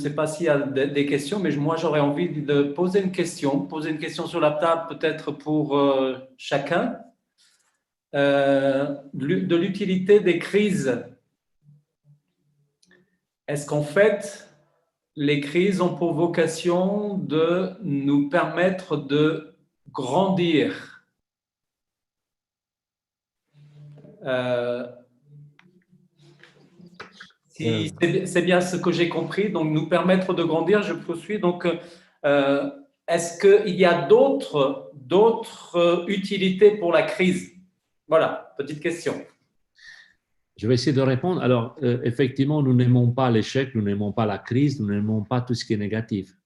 sais pas s'il y a des questions, mais moi, j'aurais envie de poser une question sur la table, peut-être pour chacun, de l'utilité des crises. Est-ce qu'en fait, les crises ont pour vocation de nous permettre de grandir? Si c'est bien ce que j'ai compris, donc nous permettre de grandir, je poursuis. Donc, est-ce qu'il y a d'autres utilités pour la crise? Voilà, petite question. Je vais essayer de répondre. Alors, effectivement, nous n'aimons pas l'échec, nous n'aimons pas la crise, nous n'aimons pas tout ce qui est négatif.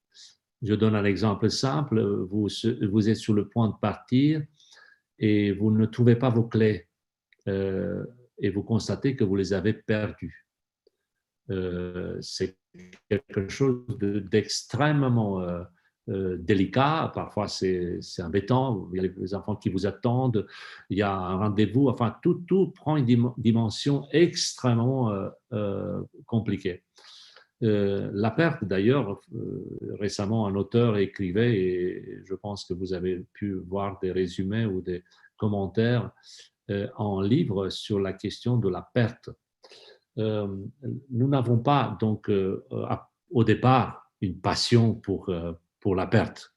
Je donne un exemple simple. Vous êtes sur le point de partir et vous ne trouvez pas vos clés et vous constatez que vous les avez perdues. C'est quelque chose d'extrêmement délicat. Parfois, c'est embêtant. Il y a les enfants qui vous attendent. Il y a un rendez-vous. Enfin, tout prend une dimension extrêmement compliquée. La perte, d'ailleurs, récemment, un auteur écrivait, et je pense que vous avez pu voir des résumés ou des commentaires en livre sur la question de la perte. Nous n'avons pas donc au départ une passion pour la perte.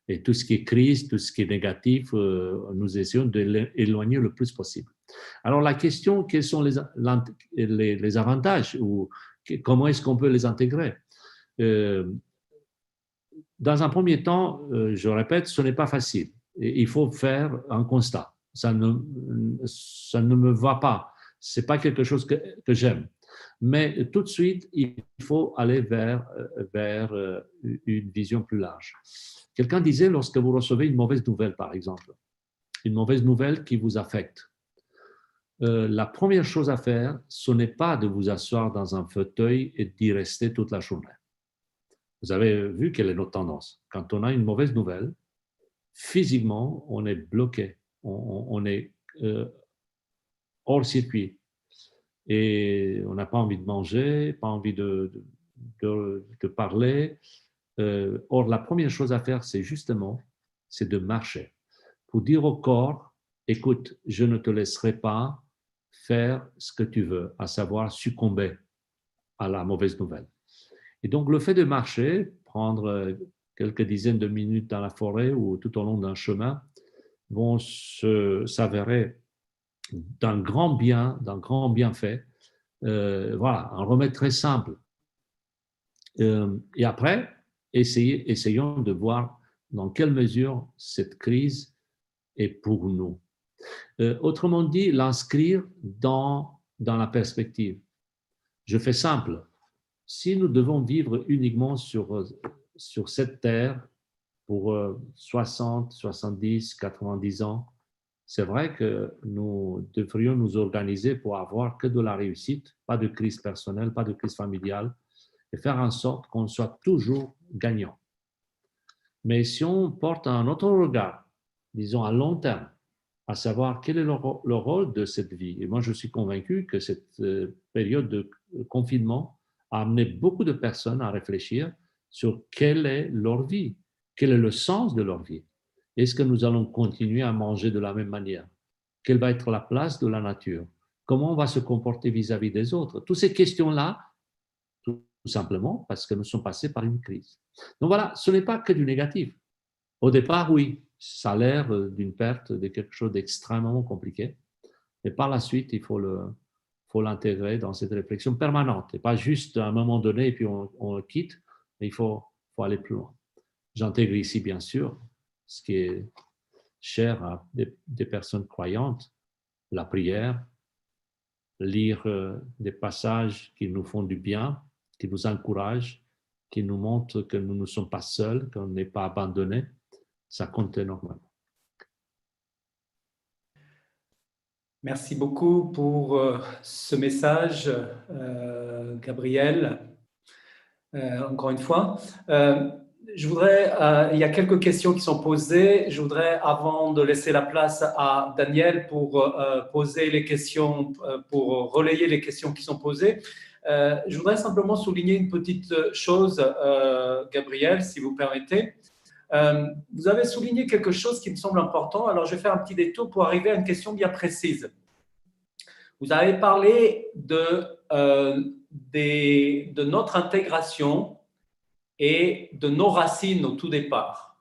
Et tout ce qui est crise, tout ce qui est négatif, nous essayons de l'éloigner le plus possible. Alors la question, quels sont les avantages ou comment est-ce qu'on peut les intégrer? Dans un premier temps, je répète, ce n'est pas facile. Il faut faire un constat. Ça ne me va pas. Ce n'est pas quelque chose que j'aime. Mais tout de suite, il faut aller vers une vision plus large. Quelqu'un disait, lorsque vous recevez une mauvaise nouvelle, par exemple, une mauvaise nouvelle qui vous affecte, la première chose à faire, ce n'est pas de vous asseoir dans un fauteuil et d'y rester toute la journée. Vous avez vu quelle est notre tendance. Quand on a une mauvaise nouvelle, physiquement, on est bloqué, on est hors circuit. Et on n'a pas envie de manger, pas envie de parler. Or, la première chose à faire, c'est de marcher. Pour dire au corps, écoute, je ne te laisserai pas faire ce que tu veux, à savoir succomber à la mauvaise nouvelle. Et donc, le fait de marcher, prendre quelques dizaines de minutes dans la forêt ou tout au long d'un chemin, vont s'avérer d'un grand bienfait. Voilà, un remède très simple. Et après, essayons de voir dans quelle mesure cette crise est pour nous. Autrement dit, l'inscrire dans la perspective. Je fais simple. Si nous devons vivre uniquement sur cette terre pour 60, 70, 90 ans, c'est vrai que nous devrions nous organiser pour avoir que de la réussite, pas de crise personnelle, pas de crise familiale, et faire en sorte qu'on soit toujours gagnant. Mais si on porte un autre regard, disons à long terme, à savoir quel est le rôle de cette vie. Et moi, je suis convaincu que cette période de confinement a amené beaucoup de personnes à réfléchir sur quelle est leur vie, quel est le sens de leur vie. Est-ce que nous allons continuer à manger de la même manière? Quelle va être la place de la nature? Comment on va se comporter vis-à-vis des autres? Toutes ces questions-là, tout simplement parce que nous sommes passés par une crise. Donc voilà, ce n'est pas que du négatif. Au départ, oui, ça a l'air d'une perte, de quelque chose d'extrêmement compliqué. Mais par la suite, il faut l'intégrer dans cette réflexion permanente. Et pas juste à un moment donné et puis on le quitte, mais il faut aller plus loin. J'intègre ici, bien sûr, ce qui est cher à des personnes croyantes, la prière, lire des passages qui nous font du bien, qui nous encouragent, qui nous montrent que nous ne sommes pas seuls, qu'on n'est pas abandonnés. Ça compte énormément. Merci beaucoup pour ce message, Gabriel. Encore une fois. Il y a quelques questions qui sont posées. Je voudrais, avant de laisser la place à Daniel pour poser les questions, pour relayer les questions qui sont posées, Je voudrais simplement souligner une petite chose, Gabriel, si vous permettez. Vous avez souligné quelque chose qui me semble important. Alors, je vais faire un petit détour pour arriver à une question bien précise. Vous avez parlé de notre intégration et de nos racines au tout départ.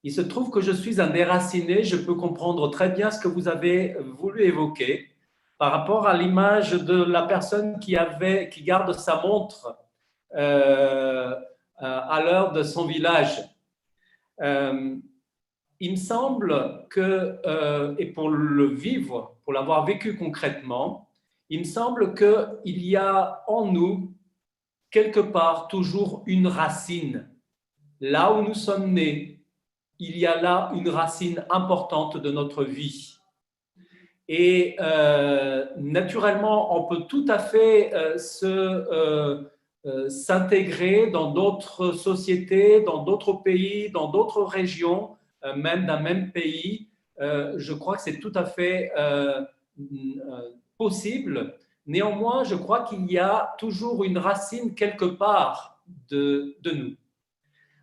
Il se trouve que je suis un déraciné, je peux comprendre très bien ce que vous avez voulu évoquer par rapport à l'image de la personne qui garde sa montre à l'heure de son village. Il me semble que, et pour le vivre, pour l'avoir vécu concrètement, il me semble qu'il y a en nous, quelque part, toujours une racine. Là où nous sommes nés, il y a là une racine importante de notre vie. Et naturellement, on peut tout à fait s'intégrer dans d'autres sociétés, dans d'autres pays, dans d'autres régions, même d'un même pays. Je crois que c'est tout à fait possible. Néanmoins, je crois qu'il y a toujours une racine quelque part de nous.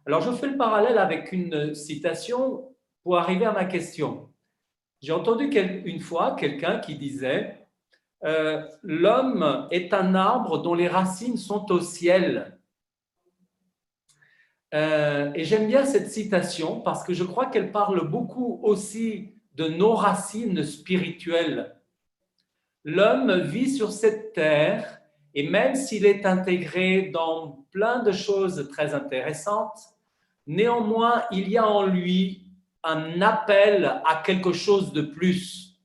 Alors, je fais le parallèle avec une citation pour arriver à ma question. J'ai entendu une fois quelqu'un qui disait l'homme est un arbre dont les racines sont au ciel. Et j'aime bien cette citation parce que je crois qu'elle parle beaucoup aussi de nos racines spirituelles. L'homme vit sur cette terre et même s'il est intégré dans plein de choses très intéressantes, néanmoins, il y a en lui un appel à quelque chose de plus.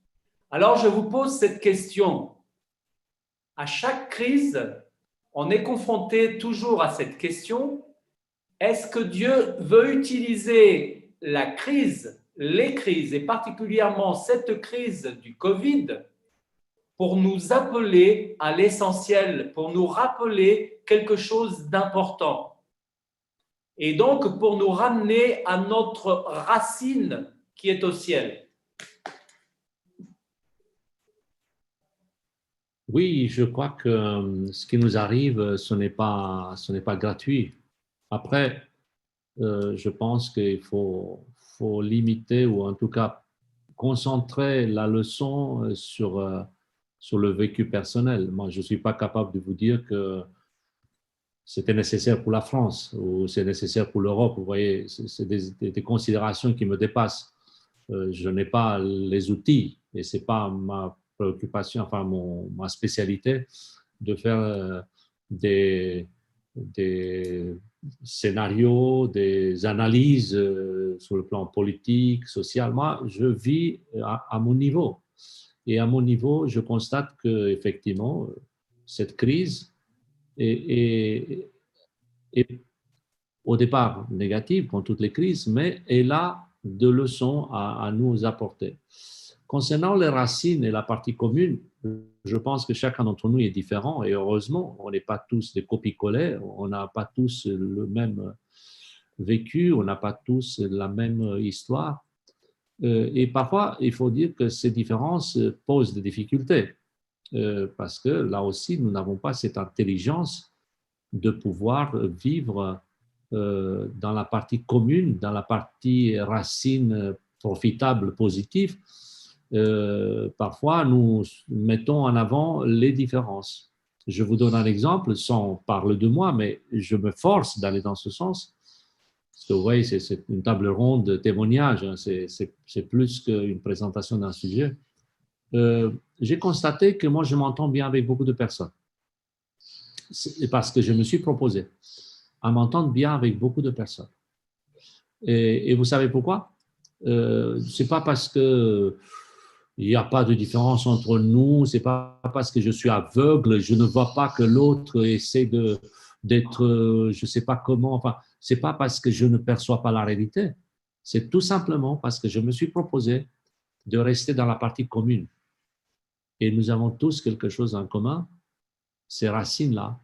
Alors, je vous pose cette question. À chaque crise, on est confronté toujours à cette question. Est-ce que Dieu veut utiliser la crise, les crises, et particulièrement cette crise du Covid, pour nous appeler à l'essentiel, pour nous rappeler quelque chose d'important? Et donc, pour nous ramener à notre racine qui est au ciel. Oui, je crois que ce qui nous arrive, ce n'est pas gratuit. Après, je pense qu'il faut limiter ou en tout cas concentrer la leçon sur le vécu personnel. Moi, je ne suis pas capable de vous dire que c'était nécessaire pour la France ou c'est nécessaire pour l'Europe. Vous voyez, c'est des considérations qui me dépassent. Je n'ai pas les outils et ce n'est pas ma préoccupation, enfin ma spécialité de faire des scénarios, des analyses sur le plan politique, social. Moi, je vis à mon niveau. Et à mon niveau, je constate qu'effectivement, cette crise est au départ négative, comme toutes les crises, mais elle a de leçons à nous apporter. Concernant les racines et la partie commune, je pense que chacun d'entre nous est différent et heureusement, on n'est pas tous des copies-collées, on n'a pas tous le même vécu, on n'a pas tous la même histoire. Et parfois, il faut dire que ces différences posent des difficultés parce que là aussi, nous n'avons pas cette intelligence de pouvoir vivre dans la partie commune, dans la partie racine profitable, positive. Parfois, nous mettons en avant les différences. Je vous donne un exemple, sans parler de moi, mais je me force d'aller dans ce sens. Parce que vous voyez, c'est une table ronde de témoignage, hein, c'est plus qu'une présentation d'un sujet. J'ai constaté que moi, je m'entends bien avec beaucoup de personnes. C'est parce que je me suis proposé à m'entendre bien avec beaucoup de personnes. Et vous savez pourquoi? C'est pas parce que il n'y a pas de différence entre nous, c'est pas parce que je suis aveugle, je ne vois pas que l'autre essaie d'être, je sais pas comment, enfin, c'est pas parce que je ne perçois pas la réalité, c'est tout simplement parce que je me suis proposé de rester dans la partie commune. Et nous avons tous quelque chose en commun, ces racines-là,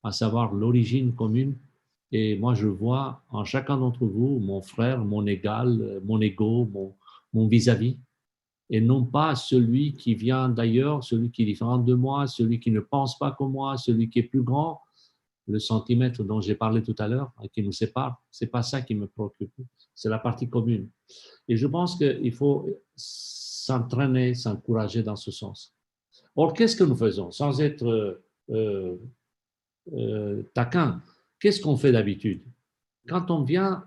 à savoir l'origine commune. Et moi, je vois en chacun d'entre vous mon frère, mon égal, mon égo, mon vis-à-vis. et non pas celui qui vient d'ailleurs, celui qui est différent de moi, celui qui ne pense pas comme moi, celui qui est plus grand, le centimètre dont j'ai parlé tout à l'heure, qui nous sépare. C'est pas ça qui me préoccupe, c'est la partie commune. Et je pense qu'il faut s'entraîner, s'encourager dans ce sens. Or, qu'est-ce que nous faisons? Sans être taquin, qu'est-ce qu'on fait d'habitude? Quand on vient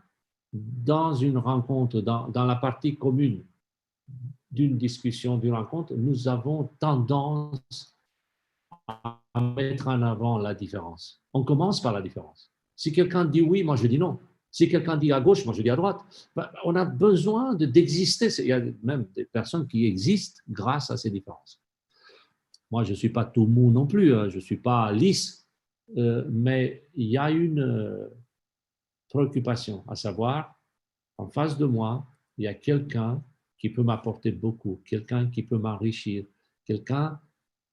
dans une rencontre, dans la partie commune d'une discussion, d'une rencontre, nous avons tendance à mettre en avant la différence. On commence par la différence. Si quelqu'un dit oui, moi je dis non. Si quelqu'un dit à gauche, moi je dis à droite. On a besoin d'exister. Il y a même des personnes qui existent grâce à ces différences. Moi, je ne suis pas tout mou non plus, je ne suis pas lisse, mais il y a une préoccupation, à savoir, en face de moi, il y a quelqu'un qui peut m'apporter beaucoup, quelqu'un qui peut m'enrichir, quelqu'un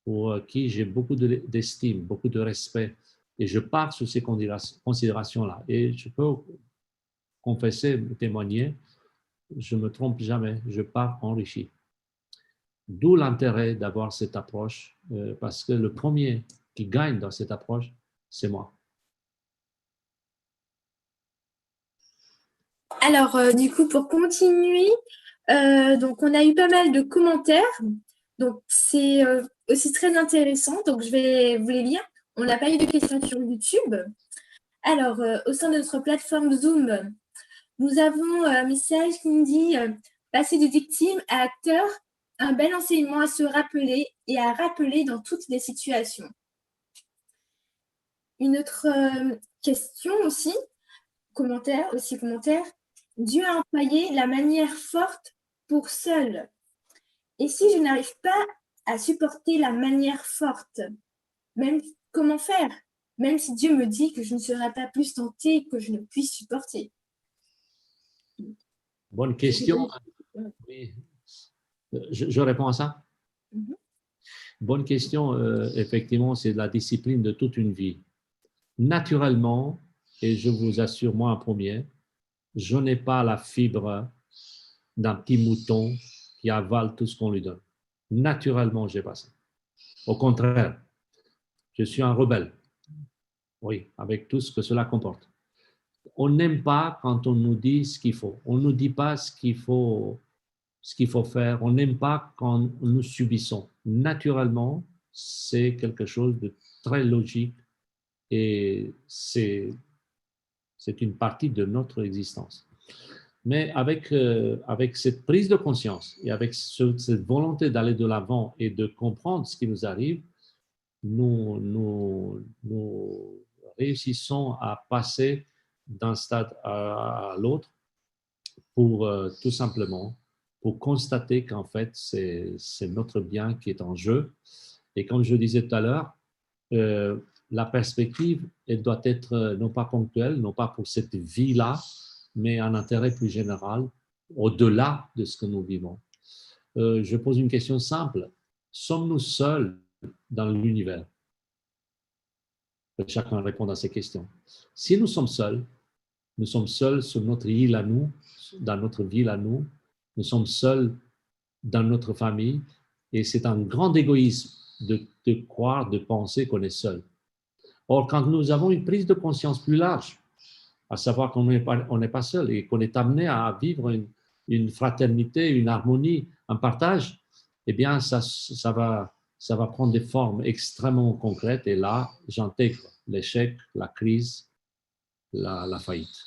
pour qui j'ai beaucoup d'estime, beaucoup de respect. Et je pars sur ces considérations-là. Et je peux confesser, témoigner, je ne me trompe jamais, je pars enrichi. D'où l'intérêt d'avoir cette approche, parce que le premier qui gagne dans cette approche, c'est moi. Alors, du coup, pour continuer, donc on a eu pas mal de commentaires. Donc, c'est aussi très intéressant. Donc, je vais vous les lire. On n'a pas eu de questions sur YouTube. Alors, au sein de notre plateforme Zoom, nous avons un message qui nous dit passer de victime à acteur, un bel enseignement à se rappeler et à rappeler dans toutes les situations. Une autre question aussi, commentaire. Dieu a employé la manière forte pour seul. Et si je n'arrive pas à supporter la manière forte, même comment faire? Même si Dieu me dit que je ne serai pas plus tentée que je ne puisse supporter. Bonne question. Oui. Je réponds à ça. Bonne question. Effectivement, c'est la discipline de toute une vie. Naturellement, et je vous assure, moi en premier, je n'ai pas la fibre d'un petit mouton qui avale tout ce qu'on lui donne. Naturellement, je n'ai pas ça. Au contraire, je suis un rebelle. Oui, avec tout ce que cela comporte. On n'aime pas quand on nous dit ce qu'il faut. On ne nous dit pas ce qu'il faut faire. On n'aime pas quand nous subissons. Naturellement, c'est quelque chose de très logique et c'est une partie de notre existence. Mais avec cette prise de conscience et avec cette volonté d'aller de l'avant et de comprendre ce qui nous arrive, nous réussissons à passer d'un stade à l'autre pour tout simplement pour constater qu'en fait, c'est notre bien qui est en jeu. Et comme je disais tout à l'heure, la perspective, elle doit être non pas ponctuelle, non pas pour cette vie-là, mais un intérêt plus général, au-delà de ce que nous vivons. Je pose une question simple. Sommes-nous seuls dans l'univers? Que chacun réponde à ces questions. Si nous sommes seuls sur notre île à nous, dans notre ville à nous sommes seuls dans notre famille, et c'est un grand égoïsme de croire, de penser qu'on est seul. Or, quand nous avons une prise de conscience plus large, à savoir qu'on n'est pas seul et qu'on est amené à vivre une fraternité, une harmonie, un partage, eh bien, ça va prendre des formes extrêmement concrètes. Et là, j'intègre l'échec, la crise, la faillite.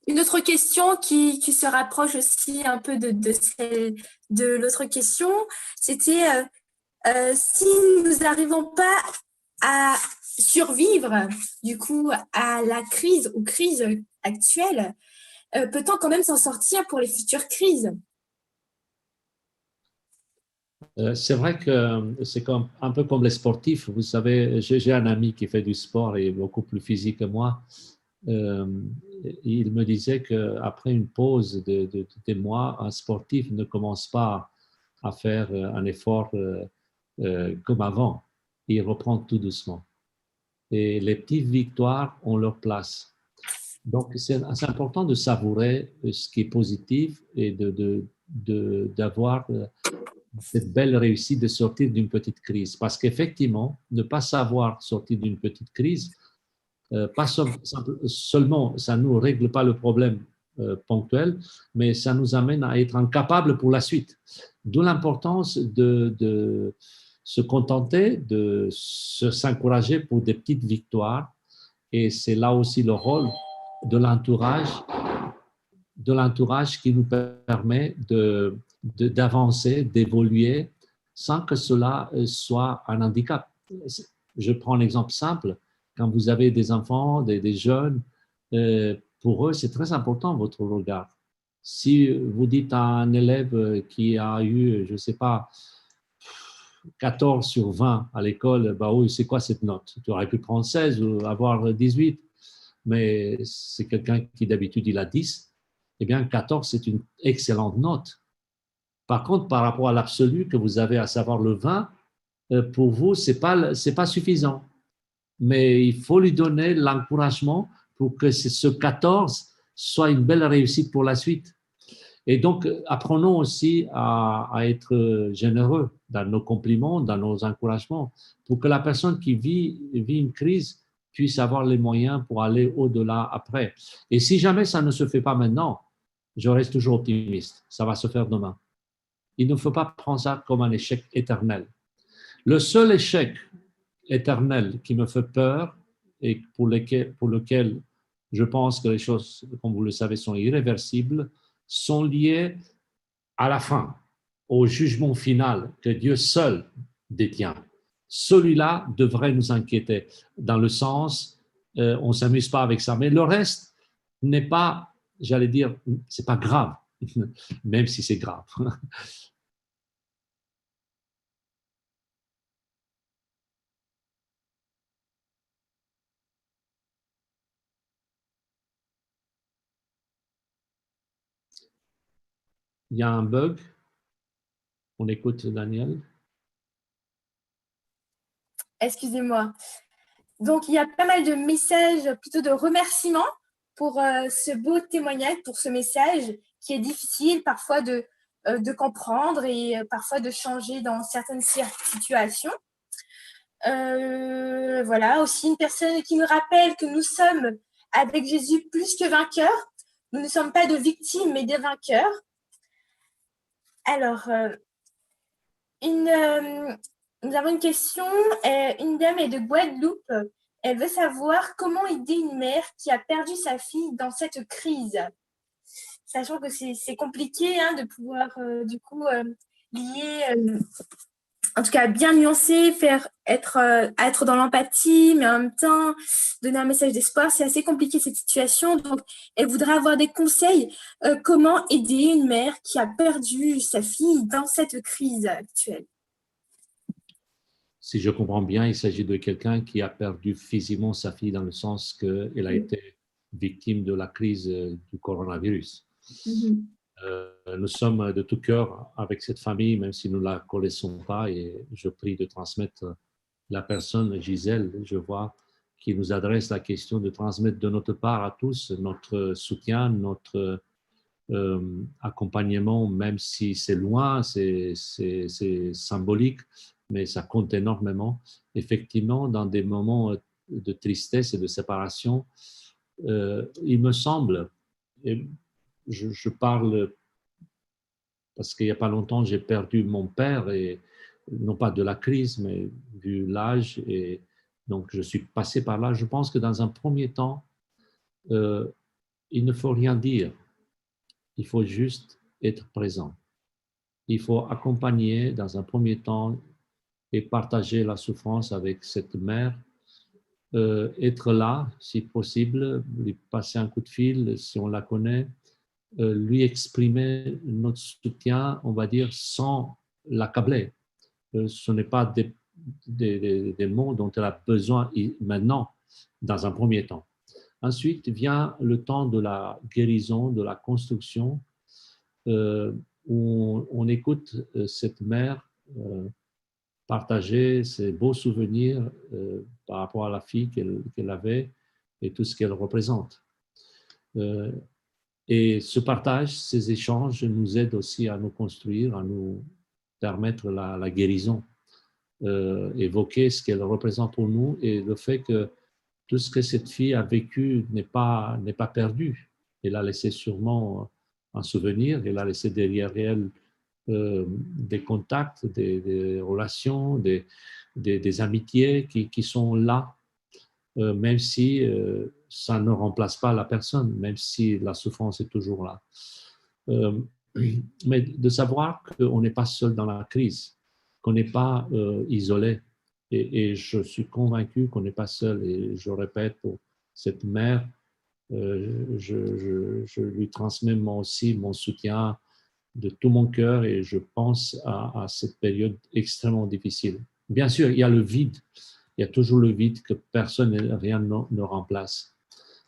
Une autre question qui se rapproche aussi un peu de celle de l'autre question, c'était si nous n'arrivons pas à survivre du coup à la crise ou crises actuelles, peut-on quand même s'en sortir pour les futures crises? C'est vrai que c'est un peu comme les sportifs. Vous savez, j'ai un ami qui fait du sport et beaucoup plus physique que moi. Il me disait qu'après une pause de mois, un sportif ne commence pas à faire un effort comme avant. Il reprend tout doucement. Et les petites victoires ont leur place. Donc, c'est important de savourer ce qui est positif et d'avoir cette belle réussite de sortir d'une petite crise. Parce qu'effectivement, ne pas savoir sortir d'une petite crise, pas seulement, ça ne nous règle pas le problème ponctuel, mais ça nous amène à être incapables pour la suite. D'où l'importance de se contenter, de s'encourager pour des petites victoires. Et c'est là aussi le rôle de l'entourage qui nous permet d'avancer, d'évoluer sans que cela soit un handicap. Je prends l'exemple simple. Quand vous avez des enfants, des jeunes, pour eux, c'est très important votre regard. Si vous dites à un élève qui a eu, je ne sais pas, 14 sur 20 à l'école, bah oui, c'est quoi cette note? Tu aurais pu prendre 16 ou avoir 18, mais c'est quelqu'un qui d'habitude il a 10, eh bien 14 c'est une excellente note. Par contre, par rapport à l'absolu que vous avez, à savoir le 20, pour vous, c'est pas suffisant. Mais il faut lui donner l'encouragement pour que ce 14 soit une belle réussite pour la suite. Et donc, apprenons aussi à être généreux dans nos compliments, dans nos encouragements, pour que la personne qui vit une crise puisse avoir les moyens pour aller au-delà après. Et si jamais ça ne se fait pas maintenant, je reste toujours optimiste. Ça va se faire demain. Il ne faut pas prendre ça comme un échec éternel. Le seul échec éternel qui me fait peur et pour lequel je pense que les choses, comme vous le savez, sont irréversibles, sont liées à la fin, au jugement final que Dieu seul détient. Celui-là devrait nous inquiéter, dans le sens, on ne s'amuse pas avec ça. Mais le reste n'est pas, j'allais dire, c'est pas grave, même si c'est grave. Il y a un bug. On écoute Daniel. Excusez-moi. Donc, il y a pas mal de messages, plutôt de remerciements pour ce beau témoignage, pour ce message qui est difficile parfois de comprendre et parfois de changer dans certaines situations. Voilà, aussi une personne qui nous rappelle que nous sommes avec Jésus plus que vainqueurs. Nous ne sommes pas de victimes, mais des vainqueurs. Alors, nous avons une question. Une dame est de Guadeloupe. Elle veut savoir comment aider une mère qui a perdu sa fille dans cette crise. Sachant que c'est compliqué de pouvoir, lier, en tout cas bien nuancer, être dans l'empathie, mais en même temps donner un message d'espoir. C'est assez compliqué cette situation. Donc, elle voudrait avoir des conseils. Comment aider une mère qui a perdu sa fille dans cette crise actuelle? Si je comprends bien, il s'agit de quelqu'un qui a perdu physiquement sa fille dans le sens qu'elle a été victime de la crise du coronavirus. Nous sommes de tout cœur avec cette famille, même si nous ne la connaissons pas, et je prie de transmettre la personne, Gisèle, je vois, qui nous adresse la question de transmettre de notre part à tous notre soutien, notre accompagnement, même si c'est loin, c'est symbolique, mais ça compte énormément. Effectivement, dans des moments de tristesse et de séparation, il me semble, et je parle parce qu'il n'y a pas longtemps, j'ai perdu mon père, et non pas de la crise, mais vu l'âge, et donc je suis passé par là. Je pense que dans un premier temps, il ne faut rien dire, il faut juste être présent. Il faut accompagner dans un premier temps et partager la souffrance avec cette mère, être là si possible, lui passer un coup de fil si on la connaît, lui exprimer notre soutien, on va dire, sans l'accabler. Ce n'est pas des mots dont elle a besoin maintenant, dans un premier temps. Ensuite vient le temps de la guérison, de la construction, où on écoute cette mère partager ses beaux souvenirs par rapport à la fille qu'elle avait et tout ce qu'elle représente. Euh, et ce partage, ces échanges nous aident aussi à nous construire, à nous permettre la guérison, évoquer ce qu'elle représente pour nous et le fait que tout ce que cette fille a vécu n'est pas perdu. Elle a laissé sûrement un souvenir, elle a laissé derrière elle des contacts, des relations, des amitiés qui sont là, même si ça ne remplace pas la personne, même si la souffrance est toujours là. Euh, mais de savoir qu'on n'est pas seul dans la crise, qu'on n'est pas isolé. Et je suis convaincu qu'on n'est pas seul. Et je répète, pour cette mère, je lui transmets moi aussi mon soutien de tout mon cœur et je pense à cette période extrêmement difficile. Bien sûr, il y a le vide. Il y a toujours le vide que personne et rien ne remplace.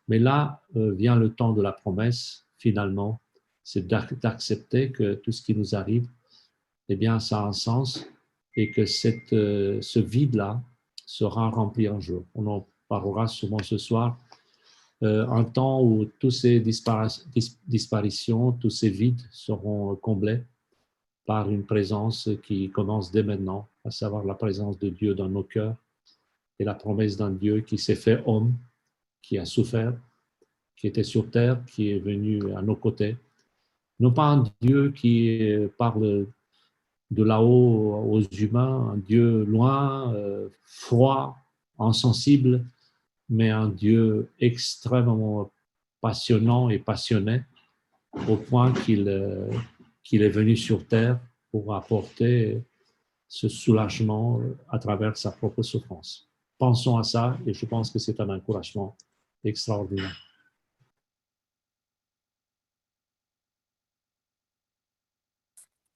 Mais là vient le temps de la promesse, finalement, c'est d'accepter que tout ce qui nous arrive, eh bien, ça a un sens et que ce vide-là sera rempli un jour. On en parlera sûrement ce soir. Un temps où toutes ces disparitions, tous ces vides seront comblés par une présence qui commence dès maintenant, à savoir la présence de Dieu dans nos cœurs et la promesse d'un Dieu qui s'est fait homme, qui a souffert, qui était sur terre, qui est venu à nos côtés. Non pas un Dieu qui parle de là-haut aux humains, un Dieu loin, froid, insensible, mais un Dieu extrêmement passionnant et passionné, au point qu'il est venu sur terre pour apporter ce soulagement à travers sa propre souffrance. Pensons à ça et je pense que c'est un encouragement extraordinaire.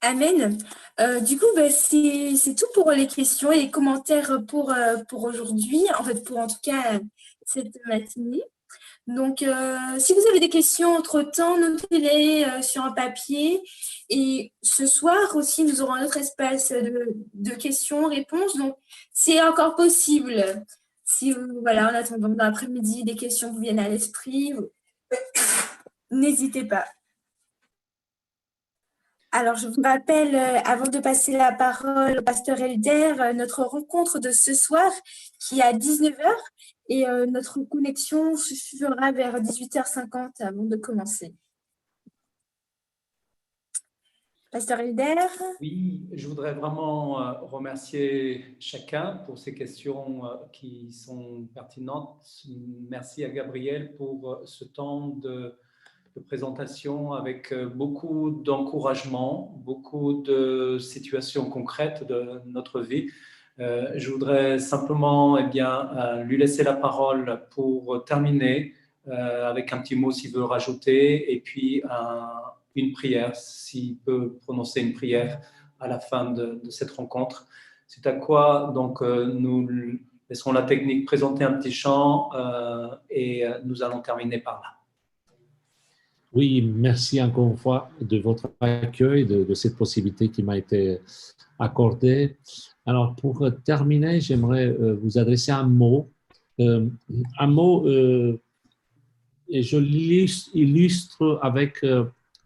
Amen. Du coup, bah, c'est tout pour les questions et les commentaires pour aujourd'hui, en fait, pour en tout cas cette matinée. Donc, si vous avez des questions entre-temps, notez-les sur un papier. Et ce soir aussi, nous aurons un autre espace de questions-réponses. Donc, c'est encore possible. Si vous, voilà, en attendant, dans l'après-midi, des questions vous viennent à l'esprit, n'hésitez pas. Alors, je vous rappelle, avant de passer la parole au pasteur Elder, notre rencontre de ce soir qui est à 19h et notre connexion se fera vers 18h50 avant de commencer. Pasteur Elder. Oui, je voudrais vraiment remercier chacun pour ces questions qui sont pertinentes. Merci à Gabriel pour ce temps de présentation avec beaucoup d'encouragement, beaucoup de situations concrètes de notre vie. Je voudrais simplement lui laisser la parole pour terminer avec un petit mot s'il veut rajouter et puis une prière, s'il peut prononcer une prière à la fin de cette rencontre. C'est à quoi donc nous laisserons la technique présenter un petit chant et nous allons terminer par là. Oui, merci encore une fois de votre accueil, de cette possibilité qui m'a été accordée. Alors, pour terminer, j'aimerais vous adresser un mot. Et je l'illustre avec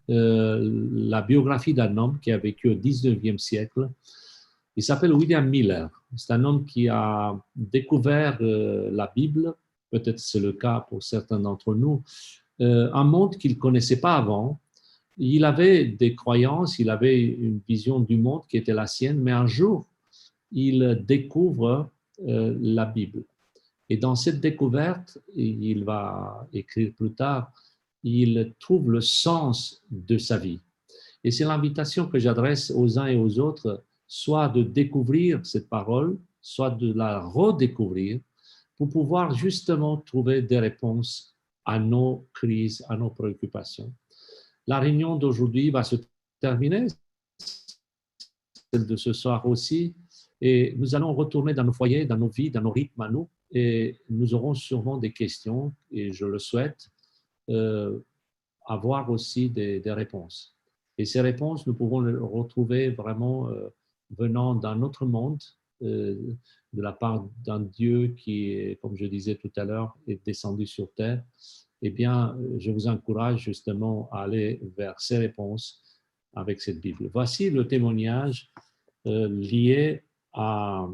la biographie d'un homme qui a vécu au 19e siècle. Il s'appelle William Miller. C'est un homme qui a découvert la Bible, peut-être c'est le cas pour certains d'entre nous, un monde qu'il ne connaissait pas avant. Il avait des croyances, il avait une vision du monde qui était la sienne, mais un jour, il découvre la Bible. Et dans cette découverte, il va écrire plus tard, il trouve le sens de sa vie. Et c'est l'invitation que j'adresse aux uns et aux autres, soit de découvrir cette parole, soit de la redécouvrir pour pouvoir justement trouver des réponses à nos crises, à nos préoccupations. La réunion d'aujourd'hui va se terminer, celle de ce soir aussi, et nous allons retourner dans nos foyers, dans nos vies, dans nos rythmes à nous, et nous aurons sûrement des questions, et je le souhaite, avoir aussi des réponses. Et ces réponses, nous pouvons les retrouver vraiment venant d'un autre monde, de la part d'un Dieu qui, comme je disais tout à l'heure, est descendu sur terre eh bien, je vous encourage justement à aller vers ces réponses avec cette Bible. Voici le témoignage lié à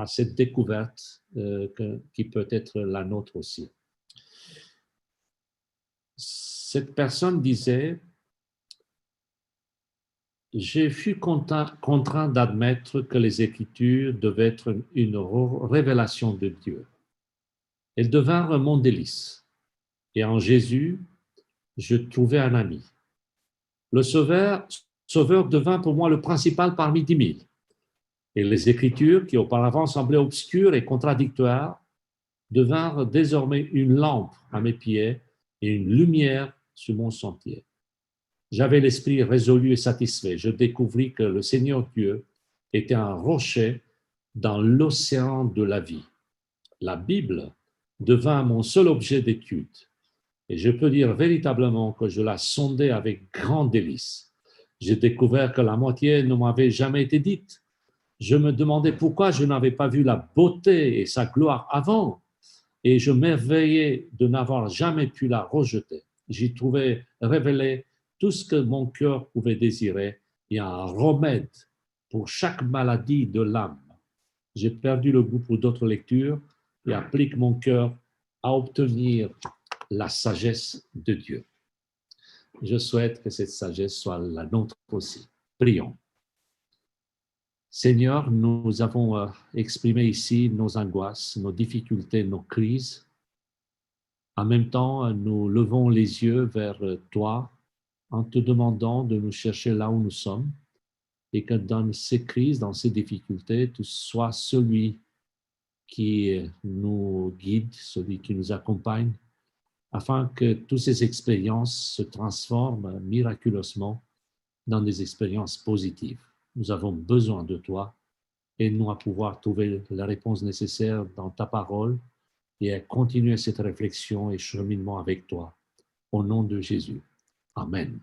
cette découverte qui peut être la nôtre aussi. Cette personne disait, j'ai fui contraint d'admettre que les Écritures devaient être une révélation de Dieu. Elles devinrent mon délice. Et en Jésus, je trouvais un ami. Le Sauveur devint pour moi le principal parmi 10 000. Et les Écritures, qui auparavant semblaient obscures et contradictoires, devinrent désormais une lampe à mes pieds et une lumière sur mon sentier. J'avais l'esprit résolu et satisfait. Je découvris que le Seigneur Dieu était un rocher dans l'océan de la vie. La Bible devint mon seul objet d'étude. Et je peux dire véritablement que je la sondais avec grand délice. J'ai découvert que la moitié ne m'avait jamais été dite. Je me demandais pourquoi je n'avais pas vu la beauté et sa gloire avant. Et je m'éveillais de n'avoir jamais pu la rejeter. J'y trouvais révélé tout ce que mon cœur pouvait désirer et un remède pour chaque maladie de l'âme. J'ai perdu le goût pour d'autres lectures et applique mon cœur à obtenir la sagesse de Dieu. Je souhaite que cette sagesse soit la nôtre aussi. Prions. Seigneur, nous avons exprimé ici nos angoisses, nos difficultés, nos crises. En même temps, nous levons les yeux vers toi en te demandant de nous chercher là où nous sommes et que dans ces crises, dans ces difficultés, tu sois celui qui nous guide, celui qui nous accompagne, afin que toutes ces expériences se transforment miraculeusement dans des expériences positives. Nous avons besoin de toi. Aide-nous à pouvoir trouver la réponse nécessaire dans ta parole et à continuer cette réflexion et cheminement avec toi. Au nom de Jésus. Amen.